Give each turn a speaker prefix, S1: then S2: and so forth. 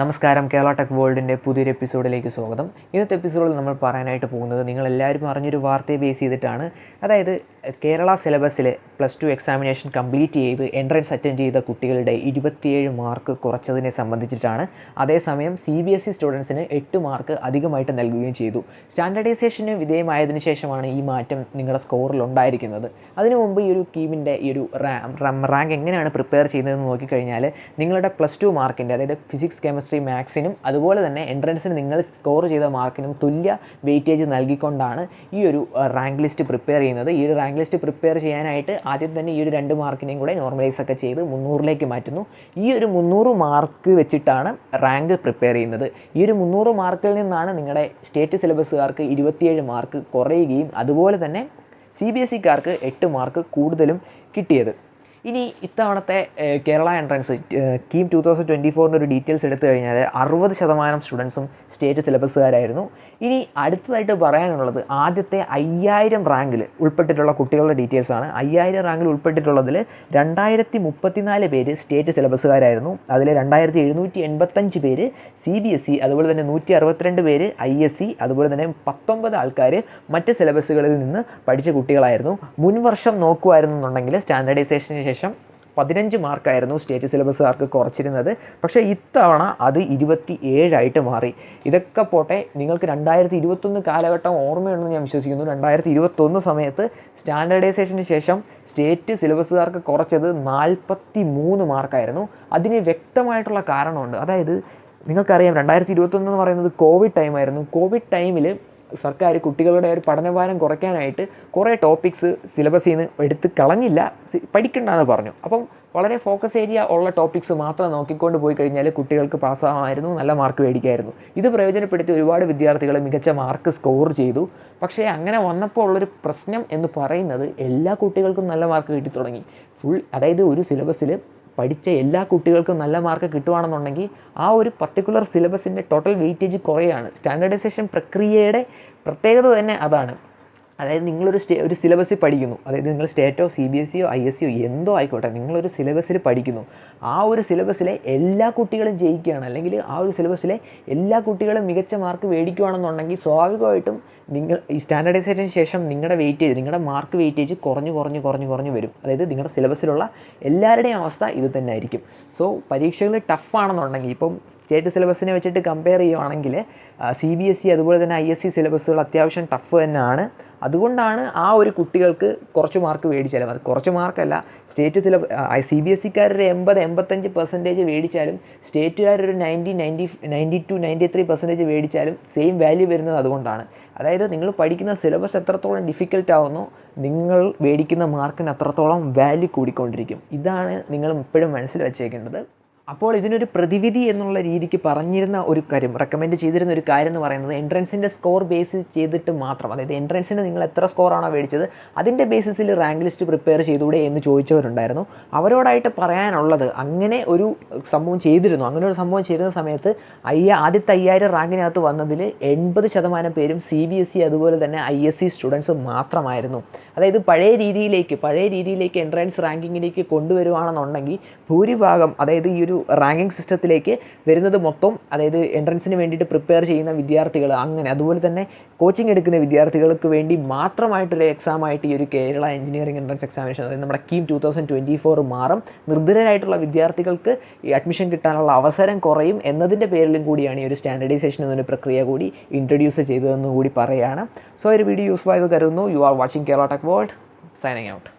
S1: നമസ്കാരം, കേരള ടെക് വേൾഡിൻ്റെ പുതിയൊരു എപ്പിസോഡിലേക്ക് സ്വാഗതം. ഇന്നത്തെ എപ്പിസോഡിൽ നമ്മൾ പറയാനായിട്ട് പോകുന്നത് നിങ്ങളെല്ലാവരും അറിഞ്ഞൊരു വാർത്തയെ ബേസ് ചെയ്തിട്ടാണ്. അതായത് കേരള സിലബസിൽ +2 എക്സാമിനേഷൻ കംപ്ലീറ്റ് ചെയ്ത് എൻട്രൻസ് അറ്റൻഡ് ചെയ്ത കുട്ടികളുടെ 27 മാർക്ക് കുറച്ചതിനെ സംബന്ധിച്ചിട്ടാണ്. അതേസമയം CBSE സ്റ്റുഡൻസിന് 8 മാർക്ക് അധികമായിട്ട് നൽകുകയും ചെയ്തു. സ്റ്റാൻഡർഡൈസേഷന് വിധേയമായതിനു ശേഷമാണ് ഈ മാറ്റം നിങ്ങളുടെ സ്കോറിൽ ഉണ്ടായിരിക്കുന്നത്. അതിനു മുമ്പ് ഈ ഒരു കീമിൻ്റെ ഈ ഒരു റാങ്ക് എങ്ങനെയാണ് പ്രിപ്പയർ ചെയ്യുന്നതെന്ന് നോക്കിക്കഴിഞ്ഞാൽ നിങ്ങളുടെ +2 മാർക്കിൻ്റെ, അതായത് ഫിസിക്സ്, കെമിസ്ട്രി, മാത്സിനും അതുപോലെ തന്നെ എൻട്രൻസിന് നിങ്ങൾ സ്കോർ ചെയ്ത മാർക്കിനും തുല്യ വെയിറ്റേജ് നൽകിക്കൊണ്ടാണ് ഈ ഒരു റാങ്ക് ലിസ്റ്റ് പ്രിപ്പയർ ചെയ്യുന്നത്. ഈ ഒരു റാങ്ക് ലിസ്റ്റ് പ്രിപ്പയർ ചെയ്യാനായിട്ട് ആദ്യം തന്നെ ഈ ഒരു 2 മാർക്കിനെയും കൂടെ നോർമലൈസ് ഒക്കെ ചെയ്ത് 300ലേക്ക് മാറ്റുന്നു. ഈ ഒരു 300 മാർക്ക് വെച്ചിട്ടാണ് റാങ്ക് പ്രിപ്പയർ ചെയ്യുന്നത്. ഈ ഒരു 300 മാർക്കിൽ നിന്നാണ് നിങ്ങളുടെ സ്റ്റേറ്റ് സിലബസുകാർക്ക് 27 മാർക്ക് കുറയുകയും അതുപോലെ തന്നെ CBSEക്കാർക്ക് 8 മാർക്ക് കൂടുതലും കിട്ടിയത്. ഇനി ഇത്തവണത്തെ കേരള എൻട്രൻസ് കീം 2024 ഒരു ഡീറ്റെയിൽസ് എടുത്തു കഴിഞ്ഞാൽ 60% സ്റ്റുഡൻസും സ്റ്റേറ്റ് സിലബസുകാരായിരുന്നു. ഇനി അടുത്തതായിട്ട് പറയാനുള്ളത് ആദ്യത്തെ 5000 റാങ്കിൽ ഉൾപ്പെട്ടിട്ടുള്ള കുട്ടികളുടെ ഡീറ്റെയിൽസാണ്. 5000 റാങ്കിൽ ഉൾപ്പെട്ടിട്ടുള്ളതിൽ 2034 പേര് സ്റ്റേറ്റ് സിലബസുകാരായിരുന്നു. അതിൽ 2785 പേര് CBSE, അതുപോലെ തന്നെ 162 പേര് ISE, അതുപോലെ തന്നെ 19 ആൾക്കാർ മറ്റ് സിലബസുകളിൽ നിന്ന് പഠിച്ച കുട്ടികളായിരുന്നു. മുൻവർഷം നോക്കുമായിരുന്നുണ്ടെങ്കിൽ സ്റ്റാൻഡർഡൈസേഷന് ശേഷം 15 മാർക്കായിരുന്നു സ്റ്റേറ്റ് സിലബസുകാർക്ക് കുറച്ചിരുന്നത്. പക്ഷേ ഇത്തവണ അത് 27 മാറി. ഇതൊക്കെ പോട്ടെ, നിങ്ങൾക്ക് 2021 കാലഘട്ടം ഓർമ്മയുണ്ടെന്ന് ഞാൻ വിശ്വസിക്കുന്നു. 2021 സമയത്ത് സ്റ്റാൻഡർഡൈസേഷന് ശേഷം സ്റ്റേറ്റ് സിലബസുകാർക്ക് കുറച്ചത് 43 മാർക്കായിരുന്നു. അതിന് വ്യക്തമായിട്ടുള്ള കാരണമുണ്ട്. അതായത് നിങ്ങൾക്കറിയാം, 2021 എന്ന് പറയുന്നത് കോവിഡ് ടൈമായിരുന്നു. കോവിഡ് ടൈമിൽ സർക്കാർ കുട്ടികളുടെ ഒരു പഠനഭാരം കുറയ്ക്കാനായിട്ട് കുറേ ടോപ്പിക്സ് സിലബസിൽ നിന്ന് എടുത്ത് കളഞ്ഞില്ല, പഠിക്കണ്ടെന്ന് പറഞ്ഞു. അപ്പം വളരെ ഫോക്കസ് ഏരിയ ഉള്ള ടോപ്പിക്സ് മാത്രം നോക്കിക്കൊണ്ട് പോയി കഴിഞ്ഞാൽ കുട്ടികൾക്ക് പാസ്സാകുമായിരുന്നു, നല്ല മാർക്ക് മേടിക്കുമായിരുന്നു. ഇത് പ്രയോജനപ്പെടുത്തി ഒരുപാട് വിദ്യാർത്ഥികൾ മികച്ച മാർക്ക് സ്കോർ ചെയ്തു. പക്ഷേ അങ്ങനെ വന്നപ്പോൾ ഉള്ളൊരു പ്രശ്നം എന്ന് പറയുന്നത് എല്ലാ കുട്ടികൾക്കും നല്ല മാർക്ക് കിട്ടി തുടങ്ങി. അതായത് ഒരു സിലബസിൽ പഠിച്ച എല്ലാ കുട്ടികൾക്കും നല്ല മാർക്ക് കിട്ടുകയാണെന്നുണ്ടെങ്കിൽ ആ ഒരു പർട്ടിക്കുലർ സിലബസിൻ്റെ ടോട്ടൽ വെയിറ്റേജ് കുറയാണ്. സ്റ്റാൻഡർഡൈസേഷൻ പ്രക്രിയയുടെ പ്രത്യേകത തന്നെ അതാണ്. അതായത് നിങ്ങളൊരു സിലബസിൽ പഠിക്കുന്നു, അതായത് നിങ്ങൾ സ്റ്റേറ്റോ CBSEയോ ISEയോ എന്തോ ആയിക്കോട്ടെ, നിങ്ങളൊരു സിലബസിൽ പഠിക്കുന്നു. ആ ഒരു സിലബസിലെ എല്ലാ കുട്ടികളും ജയിക്കുകയാണ്, അല്ലെങ്കിൽ ആ ഒരു സിലബസിലെ എല്ലാ കുട്ടികളും മികച്ച മാർക്ക് മേടിക്കുകയാണെന്നുണ്ടെങ്കിൽ സ്വാഭാവികമായിട്ടും നിങ്ങൾ ഈ സ്റ്റാൻഡർഡൈസേഷന് ശേഷം നിങ്ങളുടെ മാർക്ക് വെയിറ്റേജ് കുറഞ്ഞു വരും. അതായത് നിങ്ങളുടെ സിലബസിലുള്ള എല്ലാവരുടെയും അവസ്ഥ ഇത് തന്നെ ആയിരിക്കും. സോ പരീക്ഷകൾ ടഫാണെന്നുണ്ടെങ്കിൽ, ഇപ്പം സ്റ്റേറ്റ് സിലബസിനെ വെച്ചിട്ട് കമ്പയർ ചെയ്യുകയാണെങ്കിൽ CBSE അതുപോലെ തന്നെ ISE സിലബസുകൾ അത്യാവശ്യം ടഫ് തന്നെയാണ്. അതുകൊണ്ടാണ് ആ ഒരു കുട്ടികൾക്ക് കുറച്ച് മാർക്ക് മേടിച്ചാലും, അത് കുറച്ച് മാർക്കല്ല, സ്റ്റേറ്റ് CBSEക്കാരൊരു 80-85% മേടിച്ചാലും സ്റ്റേറ്റുകാരൊരു 92-93% മേടിച്ചാലും സെയിം വാല്യൂ വരുന്നത് അതുകൊണ്ടാണ്. അതായത് നിങ്ങൾ പഠിക്കുന്ന സിലബസ് എത്രത്തോളം ഡിഫിക്കൽട്ട് ആവുന്നോ നിങ്ങൾ മേടിക്കുന്ന മാർക്കിന് അത്രത്തോളം വാല്യൂ കൂടിക്കൊണ്ടിരിക്കും. ഇതാണ് നിങ്ങൾ എപ്പോഴും മനസ്സിൽ വെച്ചേക്കേണ്ടത്. അപ്പോൾ ഇതിനൊരു പ്രതിവിധി എന്നുള്ള രീതിക്ക് പറഞ്ഞിരുന്ന ഒരു കാര്യം, റെക്കമെൻഡ് ചെയ്തിരുന്ന ഒരു കാര്യം എന്ന് പറയുന്നത് എൻട്രൻസിൻ്റെ സ്കോർ ബേസ് ചെയ്തിട്ട് മാത്രം, അതായത് എൻട്രൻസിന് നിങ്ങൾ എത്ര സ്കോറാണോ മേടിച്ചത് അതിൻ്റെ ബേസിസിൽ റാങ്ക് ലിസ്റ്റ് പ്രിപ്പയർ ചെയ്തുകൂടെ എന്ന് ചോദിച്ചവരുണ്ടായിരുന്നു. അവരോടായിട്ട് പറയാനുള്ളത്, അങ്ങനെ ഒരു സംഭവം ചെയ്തിരുന്ന സമയത്ത് ആദ്യത്തെ 5000 റാങ്കിനകത്ത് വന്നതിൽ 80% പേരും CBSE അതുപോലെ തന്നെ ISE സ്റ്റുഡൻസ് മാത്രമായിരുന്നു. അതായത് പഴയ രീതിയിലേക്ക് എൻട്രൻസ് റാങ്കിങ്ങിലേക്ക് കൊണ്ടുവരുവാണെന്നുണ്ടെങ്കിൽ ഭൂരിഭാഗം, അതായത് ഈ ഒരു റാങ്കിങ് സിസ്റ്റത്തിലേക്ക് വരുന്നത് മൊത്തം, അതായത് എൻട്രൻസിന് വേണ്ടിയിട്ട് പ്രിപ്പയർ ചെയ്യുന്ന വിദ്യാർത്ഥികൾ, അങ്ങനെ അതുപോലെ തന്നെ കോച്ചിങ് എടുക്കുന്ന വിദ്യാർത്ഥികൾക്ക് വേണ്ടി മാത്രമായിട്ടൊരു എക്സാമായിട്ട് ഈ ഒരു കേരള എഞ്ചിനീയറിംഗ് എൻട്രൻസ് എക്സാമിനേഷൻ, അതായത് നമ്മുടെ കീം 2024 മാറും. നിർദ്ധരായിട്ടുള്ള വിദ്യാർത്ഥികൾക്ക് ഈ അഡ്മിഷൻ കിട്ടാനുള്ള അവസരം കുറയും എന്നതിൻ്റെ പേരിലും കൂടിയാണ് ഈ ഒരു സ്റ്റാൻഡർഡൈസേഷൻ എന്നൊരു പ്രക്രിയ കൂടി ഇൻട്രൊഡ്യൂസ് ചെയ്തതെന്ന് കൂടി പറയുകയാണ്. സോ ഒരു വീഡിയോ യൂസ്ഫുൾ ആയത് കരുതുന്നു. You are watching Kerala tech world, signing out.